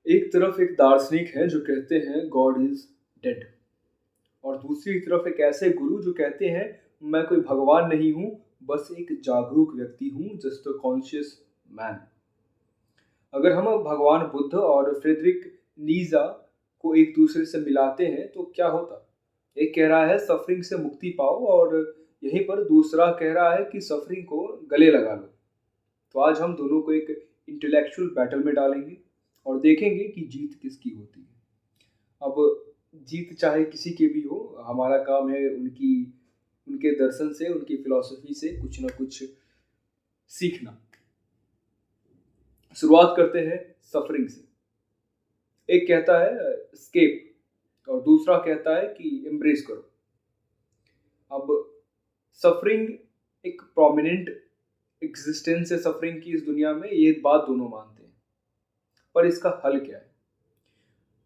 एक तरफ एक दार्शनिक है जो कहते हैं गॉड इज डेड, और दूसरी तरफ एक ऐसे गुरु जो कहते हैं मैं कोई भगवान नहीं हूँ, बस एक जागरूक व्यक्ति हूँ, जस्ट अ कॉन्शियस मैन। अगर हम भगवान बुद्ध और फ्रेडरिक नीजा को एक दूसरे से मिलाते हैं तो क्या होता? एक कह रहा है सफरिंग से मुक्ति पाओ, और यहीं पर दूसरा कह रहा है कि सफरिंग को गले लगा लो। तो आज हम दोनों को एक इंटेलेक्चुअल बैटल में डालेंगे और देखेंगे कि जीत किसकी होती है। अब जीत चाहे किसी की भी हो, हमारा काम है उनके दर्शन से, उनकी फिलॉसफी से कुछ ना कुछ सीखना। शुरुआत करते हैं सफरिंग से। एक कहता है स्केप और दूसरा कहता है कि एम्ब्रेस करो। अब सफरिंग एक प्रोमिनेंट एग्जिस्टेंस है सफरिंग की इस दुनिया में, ये बात दोनों मानते हैं। पर इसका हल क्या है?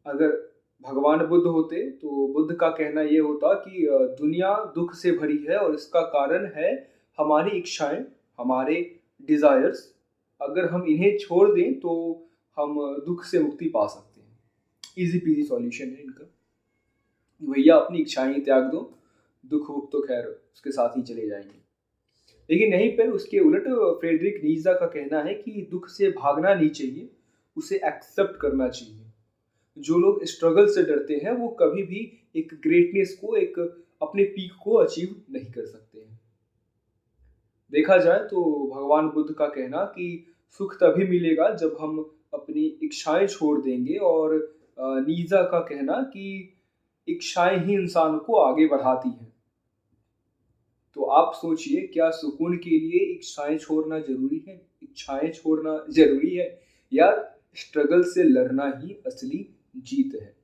अगर भगवान बुद्ध होते तो बुद्ध का कहना ये होता कि दुनिया दुख से भरी है और इसका कारण है हमारी इच्छाएं, हमारे डिजायर्स। अगर हम इन्हें छोड़ दें तो हम दुख से मुक्ति पा सकते हैं। इजी पीजी सॉल्यूशन है इनका। भैया अपनी इच्छाएं त्याग दो, दुख वुख तो खैर उसके साथ ही चले जाएंगे। लेकिन नहीं, पर उसके उलट फ्रेडरिक नीजा का कहना है कि दुख से भागना नहीं चाहिए, उसे एक्सेप्ट करना चाहिए। जो लोग स्ट्रगल से डरते हैं वो कभी भी एक ग्रेटनेस को, एक अपने पीक को अचीव नहीं कर सकते हैं। देखा जाए तो भगवान बुद्ध का कहना कि सुख तभी मिलेगा जब हम अपनी इच्छाएं छोड़ देंगे, और नीजा का कहना कि इच्छाएं ही इंसान को आगे बढ़ाती हैं। तो आप सोचिए, क्या सुकून के लिए इच्छाएं छोड़ना जरूरी है? इच्छाएं छोड़ना जरूरी है, या स्ट्रगल से लड़ना ही असली जीत है?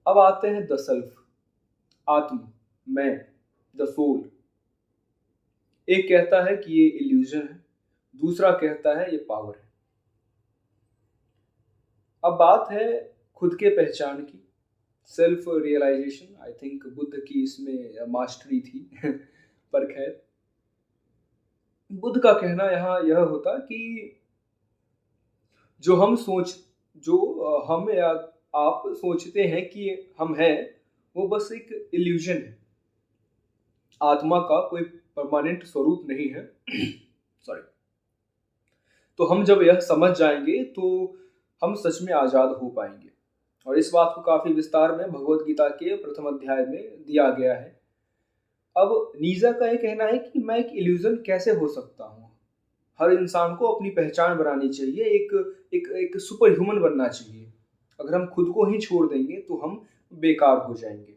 अब आते हैं द सेल्फ, आत्म, मैं, द सोल। एक कहता है कि ये इल्यूजन है, दूसरा कहता है ये पावर है। अब बात है खुद के पहचान की, self realization. I think Buddha की इसमें मास्टरी थी पर खैर, बुद्ध का कहना यहाँ यह होता कि जो हम सोच जो हम या आप सोचते हैं कि हम हैं, वो बस एक इल्यूजन है। आत्मा का कोई परमानेंट स्वरूप नहीं है सॉरी। तो हम जब यह समझ जाएंगे तो हम सच में आजाद हो पाएंगे। और इस बात को काफी विस्तार में भगवत गीता के प्रथम अध्याय में दिया गया है। अब नीजा का यह कहना है कि मैं एक इल्यूजन कैसे हो सकता हूँ? हर इंसान को अपनी पहचान बनानी चाहिए, एक सुपर ह्यूमन बनना चाहिए। अगर हम खुद को ही छोड़ देंगे तो हम बेकार हो जाएंगे।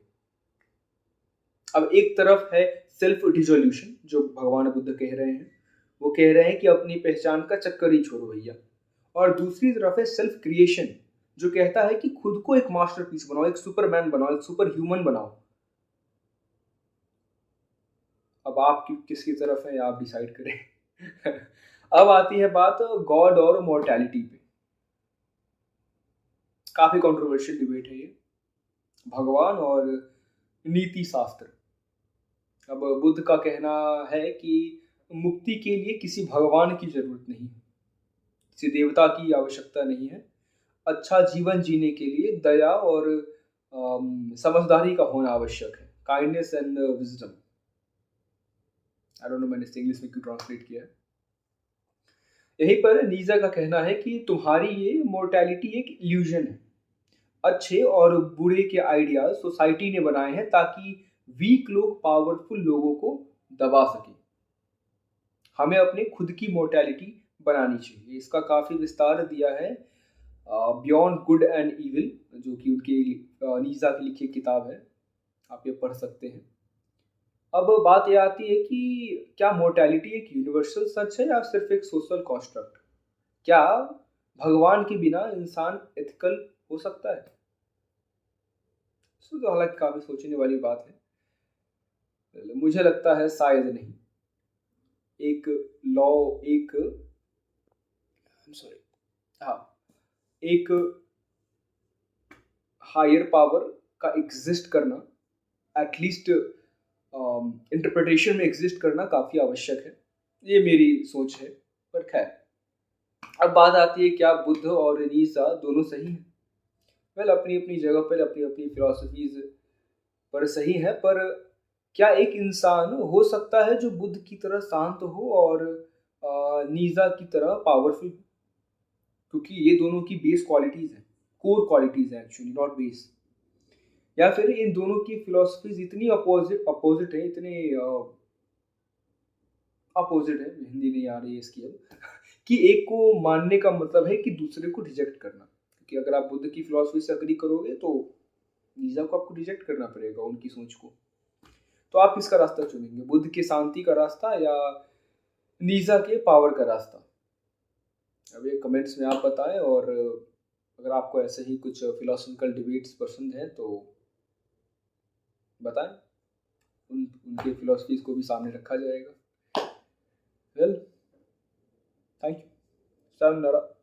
अब एक तरफ है सेल्फ डिजोल्यूशन, जो भगवान बुद्ध कह रहे हैं, वो कह रहे हैं कि अपनी पहचान का चक्कर ही छोड़ो भैया। और दूसरी तरफ है सेल्फ क्रिएशन, जो कहता है कि खुद को एक मास्टरपीस बनाओ, एक सुपरमैन बनाओ, एक सुपर ह्यूमन बनाओ। अब आप किसकी तरफ है आप डिसाइड करें अब आती है बात गॉड और मॉर्टैलिटी पे। काफी कंट्रोवर्शियल डिबेट है ये, भगवान और नीति शास्त्र। अब बुद्ध का कहना है कि मुक्ति के लिए किसी भगवान की जरूरत नहीं, किसी देवता की आवश्यकता नहीं है। अच्छा जीवन जीने के लिए दया और समझदारी का होना आवश्यक है, kindness and wisdom. I don't know मैंने इसे इंग्लिश में क्यों ट्रांसलेट किया है। यहीं पर नीजा का कहना है कि तुम्हारी ये मोर्टैलिटी एक इल्यूजन है। अच्छे और बुरे के आइडियाज सोसाइटी ने बनाए हैं ताकि वीक लोग पावरफुल लोगों को दबा सके। हमें अपने खुद की मोर्टैलिटी बनानी चाहिए। इसका काफी विस्तार दिया है बियॉन्ड गुड एंड इविल, जो कि उनकी नीजा की लिखी किताब है, आप ये पढ़ सकते हैं। अब बात यह आती है कि क्या मोर्टैलिटी एक यूनिवर्सल सच है या सिर्फ एक सोशल कॉन्स्ट्रक्ट? क्या भगवान के बिना इंसान एथिकल हो सकता है? तो हालांकि काफी सोचने वाली बात है। मुझे लगता है शायद नहीं। एक लॉ, एक सॉरी हाँ, एक हायर पावर का एग्जिस्ट करना, एटलीस्ट इंटरप्रिटेशन में एग्जिस्ट करना काफी आवश्यक है। ये मेरी सोच है, पर खैर अब बात आती है क्या बुद्ध और नीसा दोनों सही हैं? वेल अपनी अपनी जगह पर अपनी अपनी फिलोसफीज पर सही है, पर क्या एक इंसान हो सकता है जो बुद्ध की तरह शांत हो और नीजा की तरह पावरफुल? क्योंकि ये दोनों की बेस क्वालिटीज हैं, कोर क्वालिटीज हैं एक्चुअली, नॉट बेस। या फिर इन दोनों की फिलोसफीज इतनी अपोजिट अपोजिट है, इतने अपोजिट है, हिंदी नहीं आ रही है इसकी अब, कि एक को मानने का मतलब है कि दूसरे को रिजेक्ट करना। क्योंकि अगर आप बुद्ध की फिलोसफी से अग्री करोगे तो नीजा को आपको रिजेक्ट करना पड़ेगा, उनकी सोच को। तो आप किसका रास्ता चुनेंगे, बुद्ध के शांति का रास्ता या नीजा के पावर का रास्ता? अब ये कमेंट्स में आप बताएं, और अगर आपको ऐसे ही कुछ फिलोसफिकल डिबेट्स पसंद हैं तो बताएं, उनके फिलोसफीज को भी सामने रखा जाएगा। Well, thank you. sayonara।